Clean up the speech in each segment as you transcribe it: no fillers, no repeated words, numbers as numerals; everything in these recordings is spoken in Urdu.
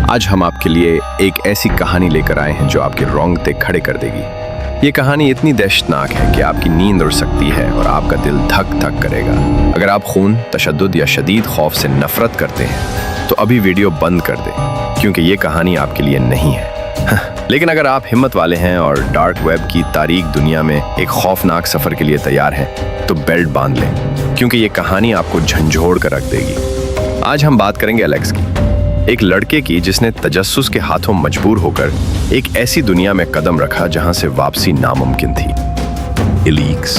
آج ہم آپ کے لیے ایک ایسی کہانی لے کر آئے ہیں جو آپ کے رونگٹے کھڑے کر دے گی۔ یہ کہانی اتنی دہشتناک ہے کہ آپ کی نیند اڑ سکتی ہے اور آپ کا دل دھک دھک کرے گا۔ اگر آپ خون، تشدد یا شدید خوف سے نفرت کرتے ہیں تو ابھی ویڈیو بند کر دیں، کیونکہ یہ کہانی آپ کے لیے نہیں ہے۔ لیکن اگر آپ ہمت والے ہیں اور ڈارک ویب کی تاریک دنیا میں ایک خوفناک سفر کے لیے تیار ہیں تو بیلٹ باندھ لیں، کیونکہ یہ کہانی آپ کو جھنجھوڑ کر رکھ دے گی۔ آج ہم بات کریں گے الیکس کی، ایک لڑکے کی جس نے تجسس کے ہاتھوں مجبور ہو کر ایک ایسی دنیا میں قدم رکھا جہاں سے واپسی ناممکن تھی۔ الیکس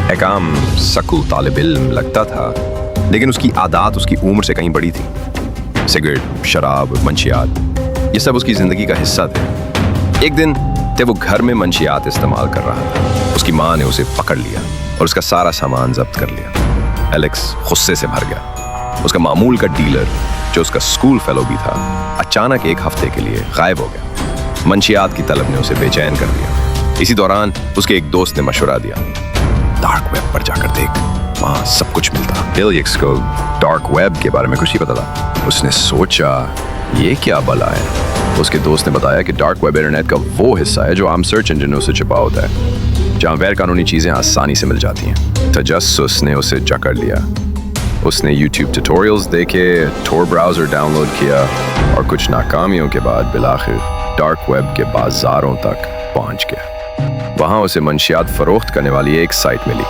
ایک عام سکول طالب علم لگتا تھا، لیکن اس کی عادات اس کی عمر سے کہیں بڑی تھی۔ سگریٹ، شراب، منشیات، یہ سب اس کی زندگی کا حصہ تھے۔ ایک دن جب وہ گھر میں منشیات استعمال کر رہا تھا، اس کی ماں نے اسے پکڑ لیا اور اس کا سارا سامان ضبط کر لیا۔ الیکس غصے سے بھر گیا۔ اس کا معمول کا ڈیلر، جو اس کا اسکول فیلو بھی تھا، اچانک ایک ہفتے کے لیے غائب ہو گیا۔ منشیات کی طلب نے اسے بے چین کر دیا۔ اسی دوران اس کے ایک دوست نے مشورہ دیا، ڈارک ویب پر جا کر دیکھ، وہاں سب کچھ ملتا۔ الیکس کو ڈارک ویب کے بارے میں کچھ نہیں پتا تھا۔ اس نے سوچا، یہ کیا بلا ہے؟ اس کے دوست نے بتایا کہ ڈارک ویب انٹرنیٹ کا وہ حصہ ہے جو عام سرچ انجنوں سے چھپا ہوتا ہے، جہاں غیر قانونی چیزیں آسانی سے مل جاتی ہیں۔ تجسس نے اسے جکڑ لیا۔ اس نے یوٹیوب ٹیوٹوریلز دیکھے، ٹور براؤزر ڈاؤن لوڈ کیا اور کچھ ناکامیوں کے بعد بالآخر ڈارک ویب کے بازاروں تک پہنچ گیا۔ وہاں اسے منشیات فروخت کرنے والی ایک سائٹ ملی۔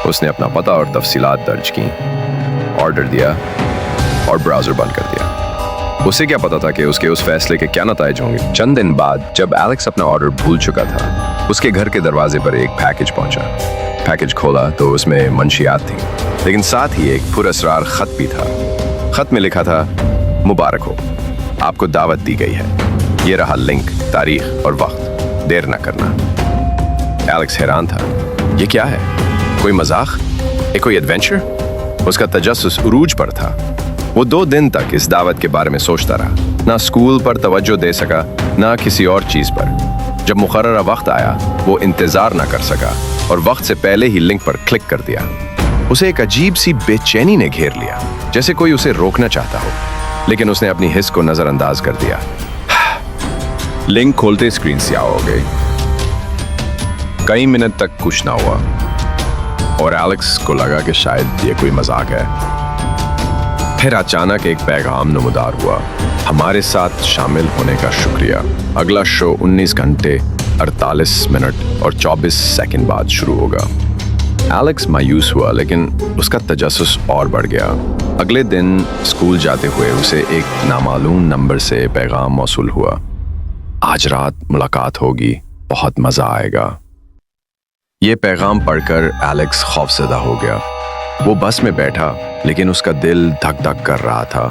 اس نے اپنا پتہ اور تفصیلات درج کی، آرڈر دیا اور براؤزر بند کر دیا۔ اسے کیا پتا تھا کہ اس کے اس فیصلے کے کیا نتائج ہوں گے۔ چند دن بعد جب الیکس اپنا آرڈر بھول چکا تھا، اس کے گھر کے دروازے پر ایک پیکج پہنچا۔ پیکج کھولا تو اس میں منشیات تھی، لیکن ساتھ ہی ایک پراسرار خط بھی تھا۔ خط میں لکھا تھا، مبارک ہو، آپ کو دعوت دی گئی ہے۔ یہ رہا لنک، تاریخ اور وقت، دیر نہ کرنا۔ الیکس حیران تھا، یہ کیا ہے؟ کوئی مذاق؟ کوئی ایڈونچر؟ اس کا تجسس عروج پر تھا۔ وہ 2 دن تک اس دعوت کے بارے میں سوچتا رہا، نہ اسکول پر توجہ دے سکا، نہ کسی اور چیز پر۔ جب مقررہ وقت آیا، وہ انتظار نہ کر سکا اور وقت سے پہلے ہی لنک پر کلک کر دیا۔ اسے ایک عجیب سی بے چینی نے گھیر لیا، جیسے کوئی اسے روکنا چاہتا ہو، لیکن اس نے اپنی حس کو نظر انداز کر دیا۔ لنک کھولتے اسکرین سیاہ ہو گئی۔ کئی منٹ تک کچھ نہ ہوا اور الیکس کو لگا کہ شاید یہ کوئی مذاق ہے۔ پھر اچانک ایک پیغام نمودار ہوا، ہمارے ساتھ شامل ہونے کا شکریہ، اگلا شو 19 گھنٹے 48 منٹ اور 24 سیکنڈ بعد شروع ہوگا۔ الیکس مایوس ہوا، لیکن اس کا تجسس اور بڑھ گیا۔ اگلے دن اسکول جاتے ہوئے اسے ایک نامعلوم نمبر سے پیغام موصول ہوا، آج رات ملاقات ہوگی، بہت مزہ آئے گا۔ یہ پیغام پڑھ کر الیکس خوفزدہ ہو گیا۔ وہ بس میں بیٹھا، لیکن اس کا دل دھک دھک کر رہا تھا۔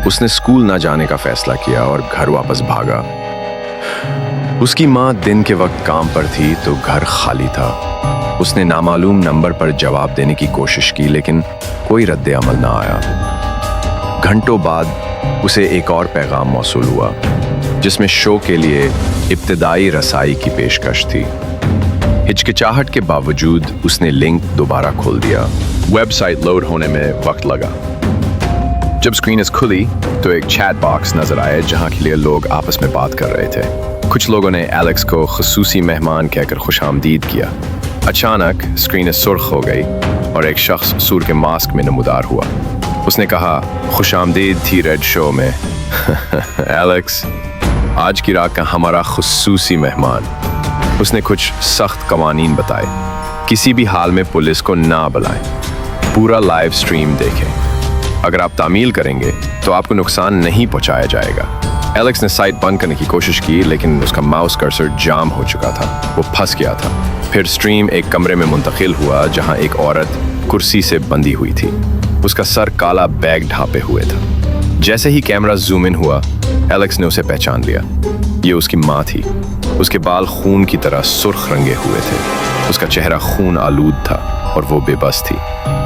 اس نے اسکول نہ جانے کا فیصلہ کیا اور گھر واپس بھاگا۔ اس کی ماں دن کے وقت کام پر تھی تو گھر خالی تھا۔ اس نے نامعلوم نمبر پر جواب دینے کی کوشش کی، لیکن کوئی رد عمل نہ آیا۔ گھنٹوں بعد اسے ایک اور پیغام موصول ہوا، جس میں شو کے لیے ابتدائی رسائی کی پیشکش تھی۔ ہچکچاہٹ کے باوجود اس نے لنک دوبارہ کھول دیا۔ ویب سائٹ لوڈ ہونے میں وقت لگا۔ جب اسکرین کھلی تو ایک چیٹ باکس نظر آیا جہاں کے لیے لوگ آپس میں بات کر رہے تھے۔ کچھ لوگوں نے الیکس کو خصوصی مہمان کہہ کر خوش آمدید کیا۔ اچانک اسکرین سرخ ہو گئی اور ایک شخص سور کے ماسک میں نمودار ہوا۔ اس نے کہا، خوش آمدید تھی ریڈ شو میں۔ الیکس، آج کی رات کا ہمارا خصوصی مہمان۔ اس نے کچھ سخت قوانین بتائے، کسی بھی حال میں پولیس کو نہ بلائیں، پورا لائیو سٹریم دیکھیں، اگر آپ تعمیل کریں گے تو آپ کو نقصان نہیں پہنچایا جائے گا۔ الیکس نے سائٹ بند کرنے کی کوشش کی، لیکن اس کا ماؤس کرسر جام ہو چکا تھا، وہ پھنس گیا تھا۔ پھر سٹریم ایک کمرے میں منتقل ہوا جہاں ایک عورت کرسی سے بندھی ہوئی تھی۔ اس کا سر کالا بیگ ڈھانپے ہوئے تھا۔ جیسے ہی کیمرہ زوم ان ہوا، الیکس نے اسے پہچان لیا۔ یہ اس کی ماں تھی۔ اس کے بال خون کی طرح سرخ رنگے ہوئے تھے۔ اس کا چہرہ خون آلود تھا اور وہ بے بس تھی۔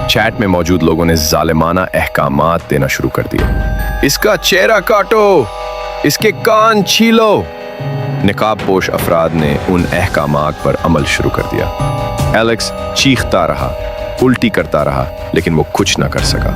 چیٹ میں موجود لوگوں نے ظالمانہ احکامات دینا شروع کر دیے۔ اس کا چہرہ کاٹو، اس کے کان چھیلو۔ نقاب پوش افراد نے ان احکامات پر عمل شروع کر دیا۔ الیکس چیختا رہا، الٹی کرتا رہا، لیکن وہ کچھ نہ کر سکا۔